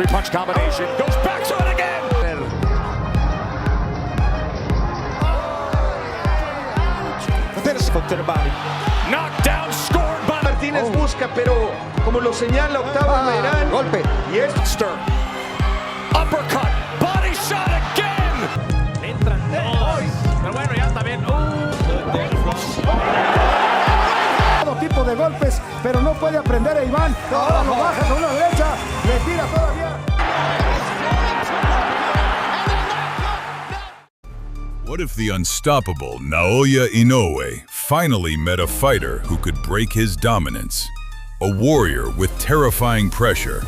Three-punch combination. Goes back to it again. Hook to the body. Knocked down, scored by Martínez busca, pero como lo señala Octavo Mayrán. Golpe. Y es Stern. Uppercut. Body shot again. Entran todos. Pero bueno, ya está bien. Todo tipo de golpes, pero no puede aprender a Iván. Ahora lo baja con una derecha, le tira todavía. What if the unstoppable Naoya Inoue finally met a fighter who could break his dominance? A warrior with terrifying pressure,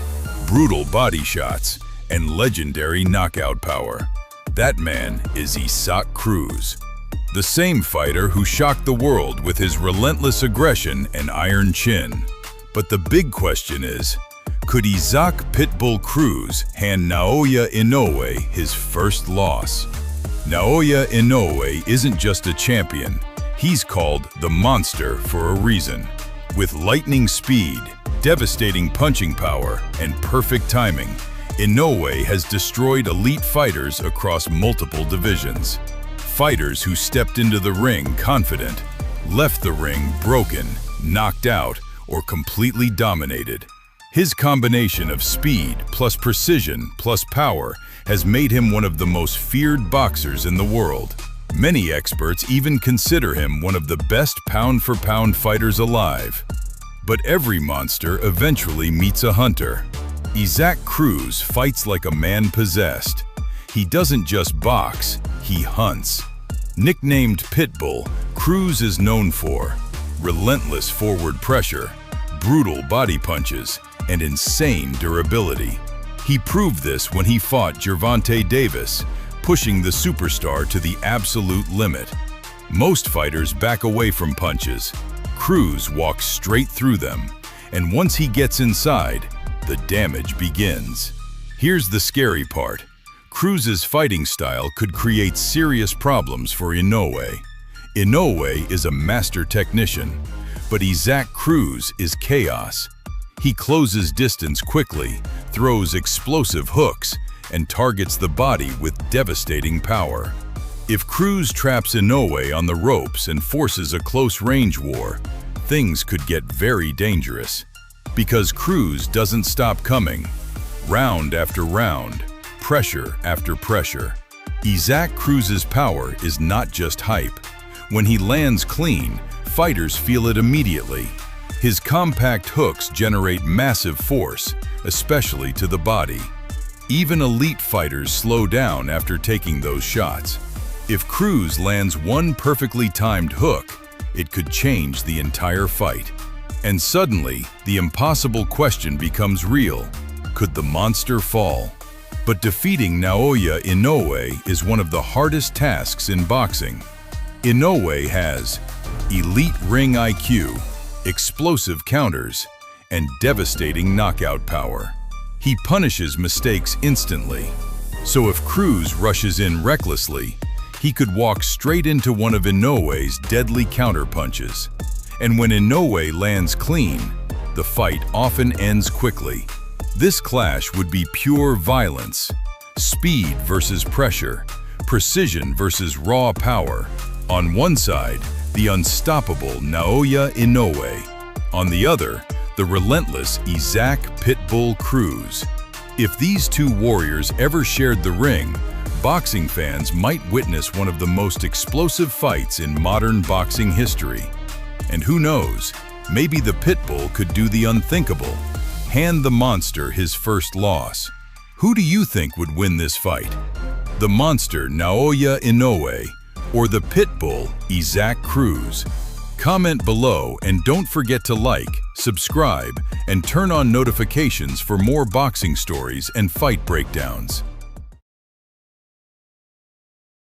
brutal body shots, and legendary knockout power. That man is Cruz, the same fighter who shocked the world with his relentless aggression and iron chin. But the big question is, could pitbull Cruz hand Naoya Inoue his first loss? Naoya Inoue isn't just a champion, he's called the Monster for a reason. With lightning speed, devastating punching power, and perfect timing, Inoue has destroyed elite fighters across multiple divisions. Fighters who stepped into the ring confident, left the ring broken, knocked out, or completely dominated. His combination of speed plus precision plus power has made him one of the most feared boxers in the world. Many experts even consider him one of the best pound-for-pound fighters alive. But every monster eventually meets a hunter. Cruz fights like a man possessed. He doesn't just box, he hunts. Nicknamed Pitbull, Cruz is known for relentless forward pressure, brutal body punches, and insane durability. He proved this when he fought Gervonta Davis, pushing the superstar to the absolute limit. Most fighters back away from punches. Cruz walks straight through them, and once he gets inside, the damage begins. Here's the scary part. Cruz's fighting style could create serious problems for Inoue. Inoue is a master technician, but Cruz is chaos. He closes distance quickly, throws explosive hooks, and targets the body with devastating power. If Cruz traps Inoue on the ropes and forces a close-range war, things could get very dangerous. Because Cruz doesn't stop coming, round after round, pressure after pressure. Cruz's power is not just hype. When he lands clean, fighters feel it immediately. His compact hooks generate massive force, especially to the body. Even elite fighters slow down after taking those shots. If Cruz lands one perfectly timed hook, it could change the entire fight. And suddenly, the impossible question becomes real. Could the monster fall? But defeating Naoya Inoue is one of the hardest tasks in boxing. Inoue has elite ring IQ, explosive counters, and devastating knockout power. He punishes mistakes instantly. So if Cruz rushes in recklessly, he could walk straight into one of Inoue's deadly counterpunches. And when Inoue lands clean, the fight often ends quickly. This clash would be pure violence. Speed versus pressure, precision versus raw power. On one side, the unstoppable Naoya Inoue. On the other, the relentless Pitbull Cruz. If these two warriors ever shared the ring, boxing fans might witness one of the most explosive fights in modern boxing history. And who knows, maybe the Pitbull could do the unthinkable, hand the monster his first loss. Who do you think would win this fight? The monster Naoya Inoue or the Pitbull Cruz? Comment below and don't forget to like, subscribe, and turn on notifications for more boxing stories and fight breakdowns.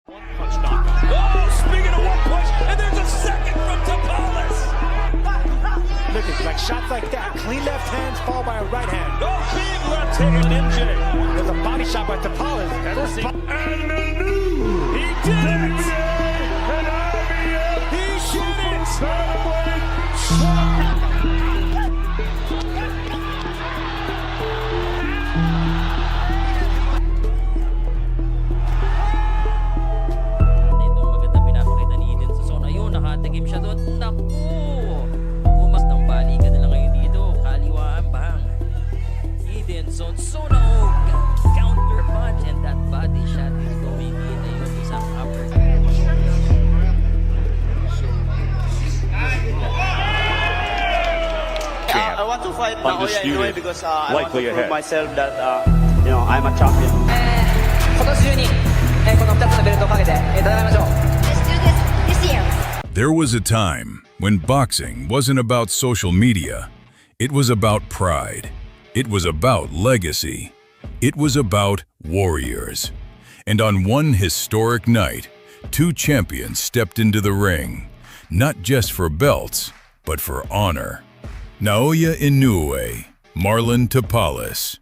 Speaking of one punch, and there's a second from Tapales. Look at like shots like that. Clean left hands fall by a right hand. Oh, big left hook on MJ. There's a body shot by Tapales. And he did it! He shot it! siya doon. Naku! Bumas ng balikan nila ngayon dito. Kaliwaan bang. Hidden zone. So no! Counter punch and that body shot is going in. Ayun, isang upper. I want to fight Naoya Inoue because I want to prove myself that I'm a champion. 今年中にこの2つのベルトをかけて戦いましょう。 Let's do this this year. There was a time when boxing wasn't about social media. It was about pride. It was about legacy. It was about warriors. And on one historic night, two champions stepped into the ring, not just for belts, but for honor. Naoya Inoue, Undisputed.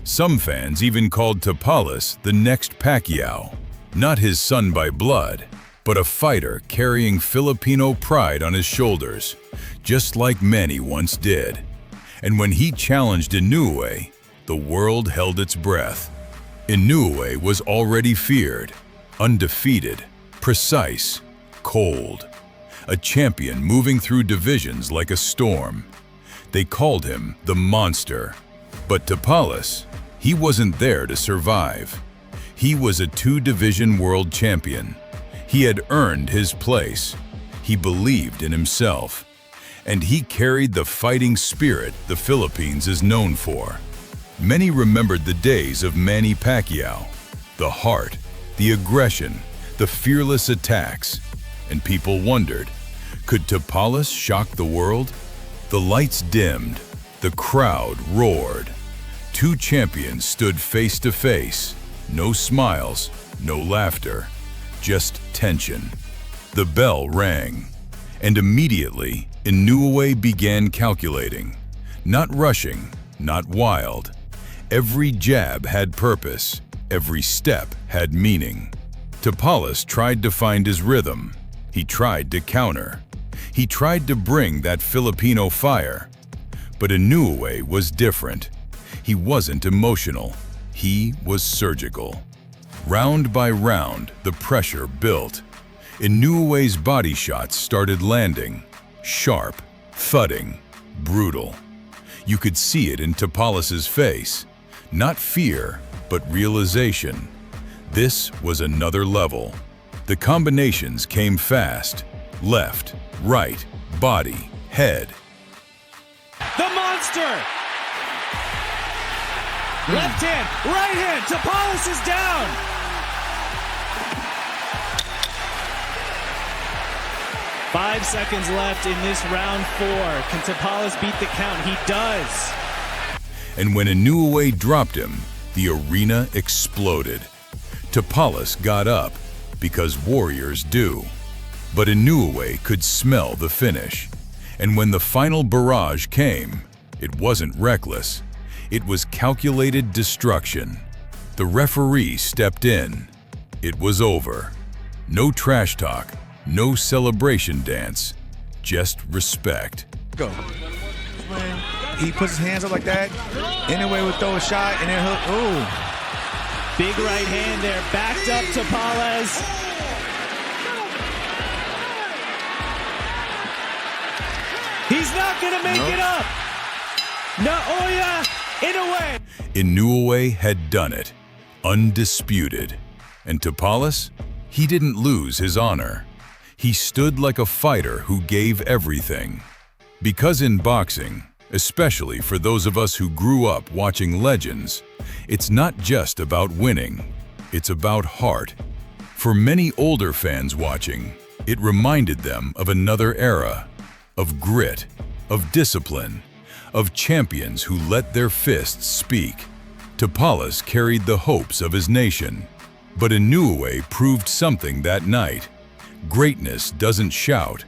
Some fans even called Tapales the next Pacquiao, not his son by blood, but a fighter carrying Filipino pride on his shoulders, just like Manny once did. And when he challenged Inoue, the world held its breath. Inoue was already feared, undefeated, precise, cold. A champion moving through divisions like a storm. They called him the monster. But Tapales, he wasn't there to survive. He was a two-division world champion. He had earned his place. He believed in himself. And he carried the fighting spirit the Philippines is known for. Many remembered the days of Manny Pacquiao, the heart, the aggression, the fearless attacks. And people wondered, could Tapales shock the world? The lights dimmed, the crowd roared. Two champions stood face to face. No smiles, no laughter, just tension. The bell rang, and immediately Inoue began calculating. Not rushing, not wild. Every jab had purpose, every step had meaning. Tapales tried to find his rhythm. He tried to counter. He tried to bring that Filipino fire. But Inoue was different. He wasn't emotional. He was surgical. Round by round, the pressure built. Inoue's body shots started landing. Sharp, thudding, brutal. You could see it in Tapales' face. Not fear, but realization. This was another level. The combinations came fast. Left, right, body, head. The monster! Left hand, right hand, Tapales is down! Five seconds left in this round 4. Can Tapales beat the count? He does! And when Inoue dropped him, the arena exploded. Tapales got up, because warriors do. But Inoue could smell the finish. And when the final barrage came, it wasn't reckless. It was calculated destruction. The referee stepped in. It was over. No trash talk, no celebration dance, just respect. Go. He puts his hands up like that. Inoue would throw a shot and then he'll, ooh. Big right hand there, backed up Tapales. He's not gonna make it up. Naoya Inoue. Inoue had done it, undisputed. And Tapales, he didn't lose his honor. He stood like a fighter who gave everything. Because in boxing, especially for those of us who grew up watching legends, it's not just about winning, it's about heart. For many older fans watching, it reminded them of another era, of grit, of discipline, of champions who let their fists speak. Tapales carried the hopes of his nation. But Inoue proved something that night. Greatness doesn't shout.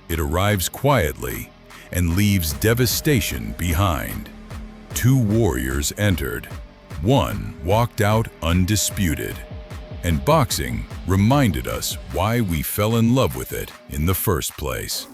It arrives quietly and leaves devastation behind. Two warriors entered. One walked out undisputed. And boxing reminded us why we fell in love with it in the first place.